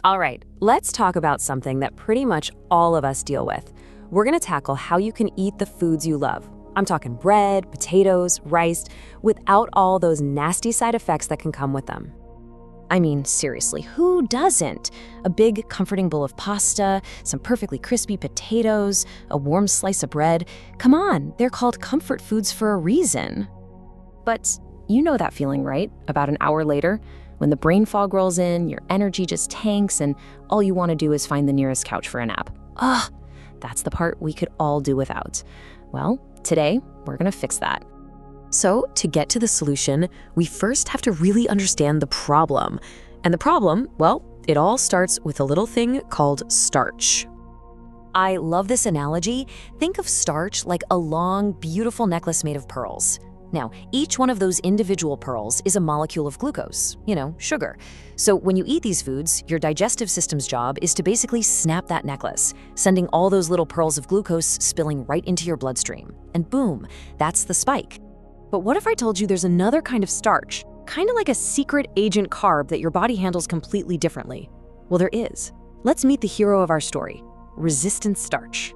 All right, let's talk about something that pretty much all of us deal with. We're going to tackle how you can eat the foods you love. I'm talking bread, potatoes, rice, without all those nasty side effects that can come with them. I mean, seriously, who doesn't? A big, comforting bowl of pasta, some perfectly crispy potatoes, a warm slice of bread. Come on, they're called comfort foods for a reason. But you know that feeling, right? About an hour later, when the brain fog rolls in, your energy just tanks, and all you want to do is find the nearest couch for a nap. Ugh, that's the part we could all do without. Well, today, we're gonna fix that. So, to get to the solution, we first have to really understand the problem. And the problem, well, it all starts with a little thing called starch. I love this analogy. Think of starch like a long, beautiful necklace made of pearls. Now, each one of those individual pearls is a molecule of glucose, sugar. So when you eat these foods, your digestive system's job is to basically snap that necklace, sending all those little pearls of glucose spilling right into your bloodstream. And boom, that's the spike. But what if I told you there's another kind of starch, kind of like a secret agent carb that your body handles completely differently? Well, there is. Let's meet the hero of our story, resistant starch.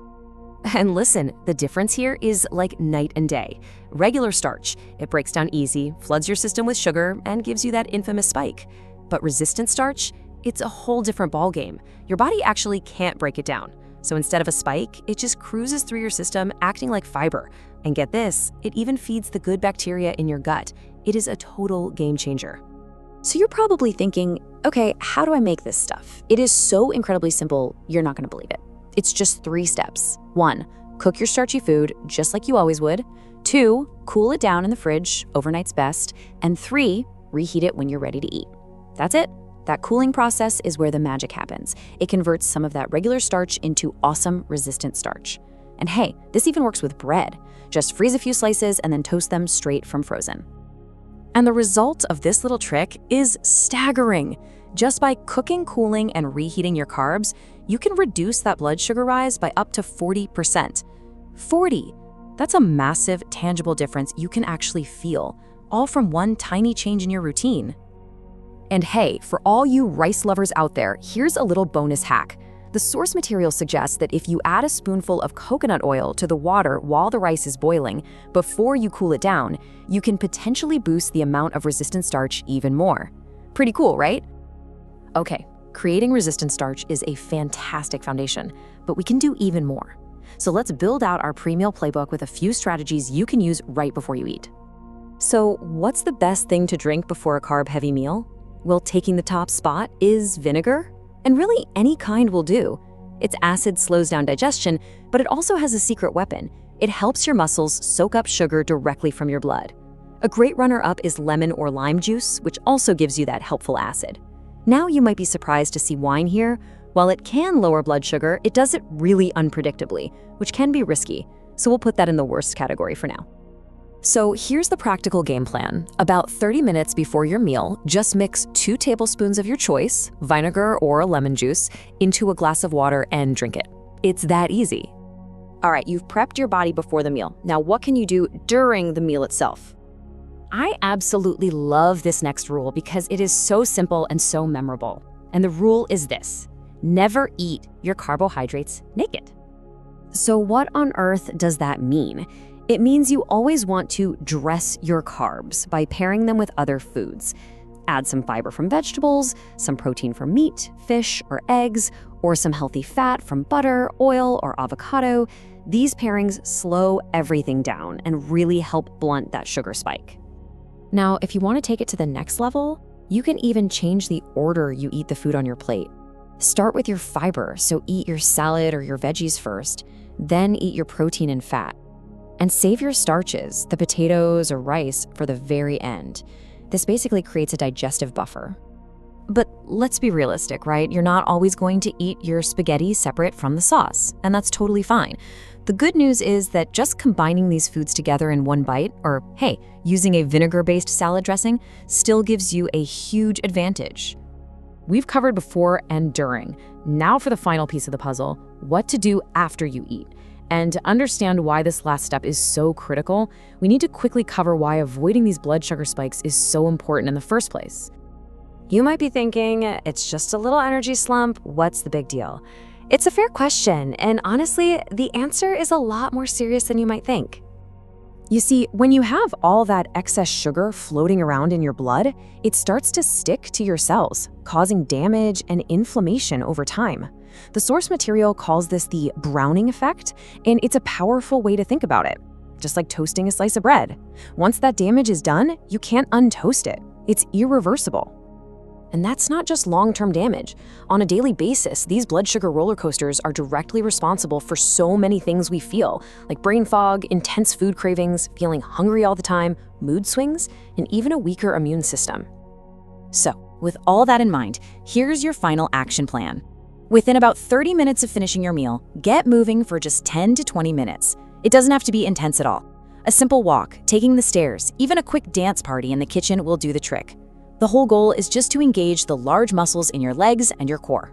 And listen, the difference here is like night and day. Regular starch, it breaks down easy, floods your system with sugar, and gives you that infamous spike. But resistant starch, it's a whole different ballgame. Your body actually can't break it down. So instead of a spike, it just cruises through your system acting like fiber. And get this, it even feeds the good bacteria in your gut. It is a total game changer. So you're probably thinking, okay, how do I make this stuff? It is so incredibly simple, you're not gonna believe it. It's just 3 steps. 1, cook your starchy food just like you always would. 2, cool it down in the fridge, overnight's best. And 3, reheat it when you're ready to eat. That's it. That cooling process is where the magic happens. It converts some of that regular starch into awesome resistant starch. And hey, this even works with bread. Just freeze a few slices and then toast them straight from frozen. And the result of this little trick is staggering. Just by cooking, cooling, and reheating your carbs, you can reduce that blood sugar rise by up to 40%. 40! That's a massive, tangible difference you can actually feel, all from one tiny change in your routine. And hey, for all you rice lovers out there, here's a little bonus hack. The source material suggests that if you add a spoonful of coconut oil to the water while the rice is boiling, before you cool it down, you can potentially boost the amount of resistant starch even more. Pretty cool, right? Okay, creating resistant starch is a fantastic foundation, but we can do even more. So let's build out our pre-meal playbook with a few strategies you can use right before you eat. So what's the best thing to drink before a carb-heavy meal? Well, taking the top spot is vinegar. And really, any kind will do. Its acid slows down digestion, but it also has a secret weapon. It helps your muscles soak up sugar directly from your blood. A great runner-up is lemon or lime juice, which also gives you that helpful acid. Now you might be surprised to see wine here. While it can lower blood sugar, it does it really unpredictably, which can be risky. So we'll put that in the worst category for now. So here's the practical game plan. About 30 minutes before your meal, just mix 2 tablespoons of your choice, vinegar or lemon juice, into a glass of water and drink it. It's that easy. All right, you've prepped your body before the meal. Now what can you do during the meal itself? I absolutely love this next rule because it is so simple and so memorable. And the rule is this: never eat your carbohydrates naked. So what on earth does that mean? It means you always want to dress your carbs by pairing them with other foods. Add some fiber from vegetables, some protein from meat, fish, or eggs, or some healthy fat from butter, oil, or avocado. These pairings slow everything down and really help blunt that sugar spike. Now, if you want to take it to the next level, you can even change the order you eat the food on your plate. Start with your fiber, so eat your salad or your veggies first, then eat your protein and fat. And save your starches, the potatoes or rice, for the very end. This basically creates a digestive buffer. But let's be realistic, right? You're not always going to eat your spaghetti separate from the sauce, and that's totally fine. The good news is that just combining these foods together in one bite, or hey, using a vinegar-based salad dressing, still gives you a huge advantage. We've covered before and during. Now for the final piece of the puzzle, what to do after you eat. And to understand why this last step is so critical, we need to quickly cover why avoiding these blood sugar spikes is so important in the first place. You might be thinking, it's just a little energy slump, what's the big deal? It's a fair question, and honestly, the answer is a lot more serious than you might think. You see, when you have all that excess sugar floating around in your blood, it starts to stick to your cells, causing damage and inflammation over time. The source material calls this the browning effect, and it's a powerful way to think about it, just like toasting a slice of bread. Once that damage is done, you can't untoast it. It's irreversible. And that's not just long-term damage. On a daily basis, these blood sugar roller coasters are directly responsible for so many things we feel, like brain fog, intense food cravings, feeling hungry all the time, mood swings, and even a weaker immune system. So, with all that in mind, here's your final action plan. Within about 30 minutes of finishing your meal, get moving for just 10 to 20 minutes. It doesn't have to be intense at all. A simple walk, taking the stairs, even a quick dance party in the kitchen will do the trick. The whole goal is just to engage the large muscles in your legs and your core.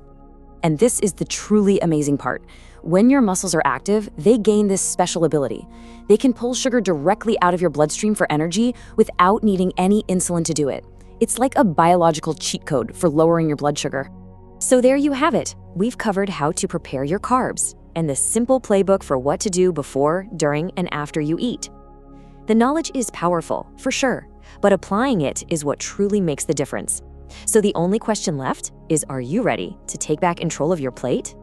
And this is the truly amazing part. When your muscles are active, they gain this special ability. They can pull sugar directly out of your bloodstream for energy without needing any insulin to do it. It's like a biological cheat code for lowering your blood sugar. So there you have it. We've covered how to prepare your carbs and the simple playbook for what to do before, during, and after you eat. The knowledge is powerful, for sure, but applying it is what truly makes the difference. So the only question left is, are you ready to take back control of your plate?